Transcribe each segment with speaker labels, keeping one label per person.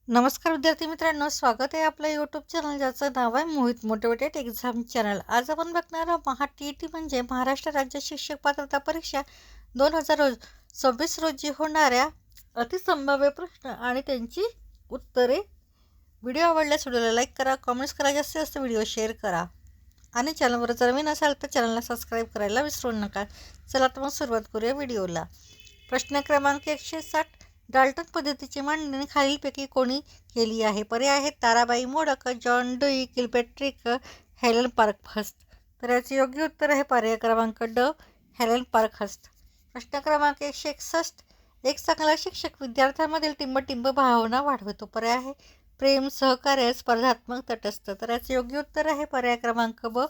Speaker 1: नमस्कार विद्यार्थी मित्रांनो, स्वागत आहे आपलं यूट्यूब चॅनल ज्याचं नाव आहे मोहित मोटिवेटेड एक्झाम चॅनल। आज आपण बघणार आहोत महा-TET म्हणजे महाराष्ट्र राज्य शिक्षक पात्रता परीक्षा 2026 रोजी होणाऱ्या अतिसंभाव्य प्रश्न आणि त्यांची उत्तरे। व्हिडिओ आवडल्यास व्हिडिओला लाईक करा, कमेंट्स करा, जास्तीत जास्त व्हिडिओ शेअर करा आणि चॅनलवर जर नवीन असाल तर चॅनलला सबस्क्राईब करायला विसरू नका। चला तर मग सुरुवात करूया व्हिडिओला। प्रश्न क्रमांक 160, डाल्टन पद्धतीची मांडणी खालीलपैकी कोणी केली आहे? पर्याय आहेत Tarabai Modak, John Dewey, Kilpatrick, Helen Parkhurst. तर याचे योग्य उत्तर आहे पर्याय क्रमांक ड, हेलन पार्कहर्स्ट। प्रश्न क्रमांक 161, एक चांगला शिक्षक विद्यार्थ्यांमधील टिंबटिंब भावना वाढवतो। पर्याय आहे प्रेम, सहकार्य, स्पर्धात्मक, तटस्थ। तर याचे योग्य उत्तर आहे पर्याय क्रमांक ब,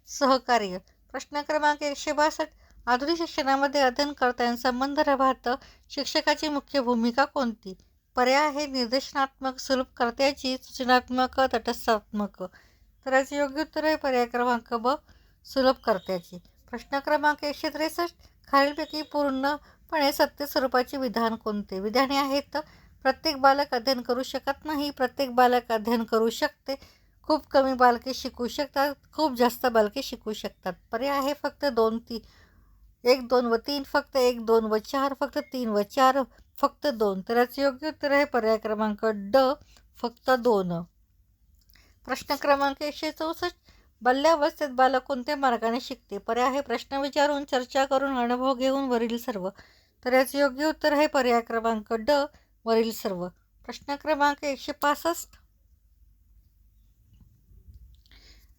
Speaker 1: सहकार्य। प्रश्न क्रमांक 162, आधुनिक शिक्षणामध्ये अध्ययनकर्त्यांचा संबंध राहतं शिक्षकाची मुख्य भूमिका कोणती? पर्याय आहे निर्देशनात्मक, सुलभकर्त्याची, सूचनात्मक, तटस्थात्मक। तर याचे योग्य उत्तर आहे पर्याय क्रमांक ब, सुलभकर्त्याची। प्रश्न क्रमांक 163, खालीलपैकी पूर्णपणे सत्य स्वरूपाचे विधान कोणते? विधाने आहेत प्रत्येक बालक अध्ययन करू शकत नाही, प्रत्येक बालक अध्ययन करू शकते, खूप कमी बालके शिकू शकतात, खूप जास्त बालके शिकू शकतात। पर्याय आहे फक्त 2-3, 1, 2 व 3, फक्त 1, 2 व 4, फक्त 3 व 4, फक्त 2। तर याचे योग्य उत्तर आहे पर्याय क्रमांक ड, फक्त 2। प्रश्न क्रमांक 164, बाल्यावस्थेत बालक कोणत्या मार्गाने शिकते? पर्याय आहे प्रश्न विचारून, चर्चा करून, अनुभव घेऊन, वरील सर्व। तर याचे योग्य उत्तर आहे पर्याय क्रमांक ड, वरील सर्व। प्रश्न क्रमांक 165,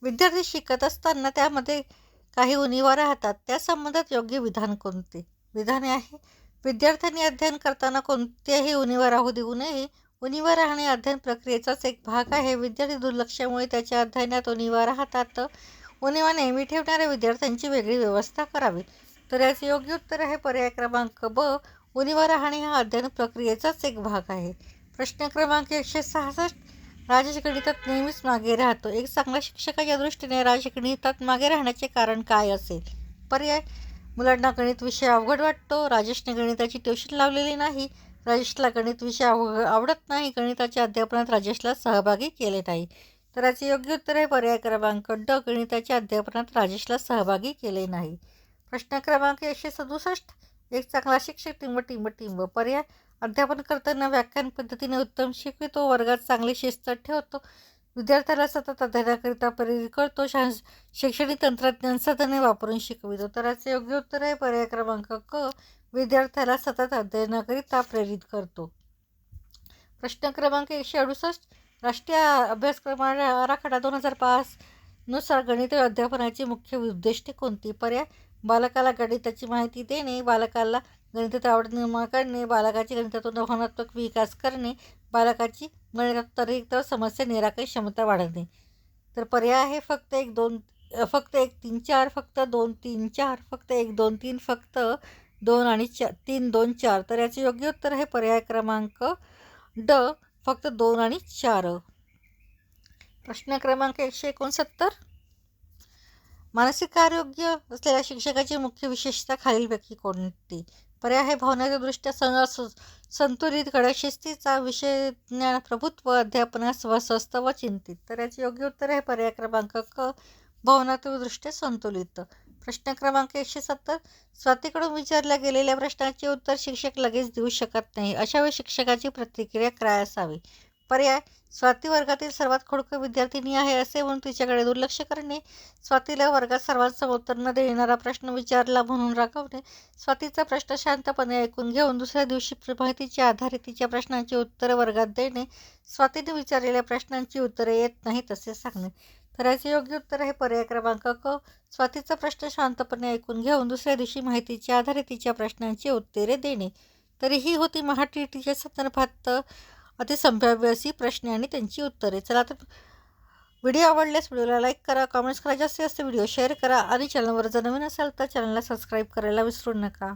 Speaker 1: विद्यार्थी शिकत असताना त्यामध्ये काही उणिवा राहतात, त्या संबंधात योग्य विधान कोणते? विधाने आहे विद्यार्थ्यांनी अध्ययन करताना कोणत्याही उणिवा राहू देऊ नये, उणिवा राहणे अध्ययन प्रक्रियेचाच एक भाग आहे, विद्यार्थी दुर्लक्षामुळे त्याच्या अध्ययनात उणिवा राहतात, उणिवा नेहमी ठेवणाऱ्या विद्यार्थ्यांची वेगळी व्यवस्था करावी। तर याचे योग्य उत्तर आहे पर्याय क्रमांक ब, उणिवा राहणे हा अध्ययन प्रक्रियेचाच एक भाग आहे। प्रश्न क्रमांक 166, राजेश गणितात नेहमीच मागे राहतो, एक चांगला शिक्षकाच्या दृष्टीने राजेश गणितात मागे राहण्याचे कारण काय असेल? पर्याय मुलांना गणित विषय अवघड वाटतो, राजेशने गणिताची ट्युशन लावलेली नाही, राजेशला गणित विषय आवडत नाही, गणिताच्या अध्यापनात राजेशला सहभागी केले नाही। तर याचे योग्य उत्तर आहे पर्याय क्रमांक ड, गणिताच्या अध्यापनात राजेशला सहभागी केले नाही। प्रश्न क्रमांक 167, एक चांगला शिक्षक टिंब। पर्याय अध्यापन करताना व्याख्यान पद्धतीने उत्तम शिकवितो, वर्गात चांगली शिस्त ठेवतो, विद्यार्थ्याला सतत अध्ययनाकरिता प्रेरित करतो, शैक्षणिक तंत्रज्ञान साधने वापरून शिकवितो। तर याचे योग्य उत्तर आहे पर्याय क्रमांक क, विद्यार्थ्याला सतत अध्ययनाकरिता प्रेरित करतो। प्रश्न क्रमांक 168, राष्ट्रीय अभ्यासक्रम आराखडा 2005 नुसार गणित अध्यापनाची मुख्य उद्दिष्टे कोणती? पर्याय बालकाला गणिताची माहिती देणे, बालकाला गणितात आवड निर्माण करणे, बालकाची गणितातून भावनात्मक विकास करणे, बालकाची गणितात समस्या निराकरण क्षमता वाढवणे। तर पर्याय आहे फक्त 1, 2, फक्त 1, 3, 4, फक्त 2, 3, 4, फक्त 1, 2, 3, फक्त 2 आणि 3, 2, 4। तर याचे योग्य उत्तर आहे पर्याय क्रमांक ड, फक्त 2 आणि 4। प्रश्न क्रमांक 169, मानसिक आरोग्य असलेल्या शिक्षकाची मुख्य विशेषता खालीलपैकी कोणती? पर्याय आहे भावनात्मकदृष्ट्या संतुलित, कडक शिस्तीचा, विषय ज्ञान, प्रभुत्व, अध्यापनास स्वस्थ व चिंतित। तर याचे योग्य उत्तर आहे पर्याय क्रमांक क, भावनात्मकदृष्ट्या संतुलित। प्रश्न क्रमांक 170, स्वातीकडून विचारल्या गेलेल्या प्रश्नाचे उत्तर शिक्षक लगेच देऊ शकत नाही, अशा वेळी शिक्षकाची प्रतिक्रिया काय असावी? पर्याय स्वाती वर्गातील सर्वात खोडकर विद्यार्थिनी आहे असे म्हणून तिच्याकडे दुर्लक्ष करणे, स्वातीला वर्गात सर्वांसमोर उत्तर न देणारा प्रश्न विचारला म्हणून रागवणे, स्वातीचा प्रश्न शांतपणे ऐकून घेऊन दुसऱ्या दिवशी माहितीच्या आधारे तिच्या प्रश्नांची उत्तरे वर्गात देणे, स्वातीने विचारलेल्या प्रश्नांची उत्तरे येत नाही तसे सांगणे। तर याचे योग्य उत्तर आहे पर्याय क्रमांक क, स्वातीचा प्रश्न शांतपणे ऐकून घेऊन दुसऱ्या दिवशी माहितीच्या आधारे तिच्या प्रश्नांची उत्तरे देणे। तर ही होती महा-TETच्या संदर्भात अतिसंभाव्य अशी प्रश्ने आणि त्यांची उत्तरे। चला तर व्हिडिओ आवडल्यास व्हिडिओला लाईक करा, कमेंट्स करा, जास्तीत जास्त व्हिडिओ शेअर करा आणि चॅनलवर जर नवीन असाल तर चॅनलला सबस्क्राईब करायला विसरू नका।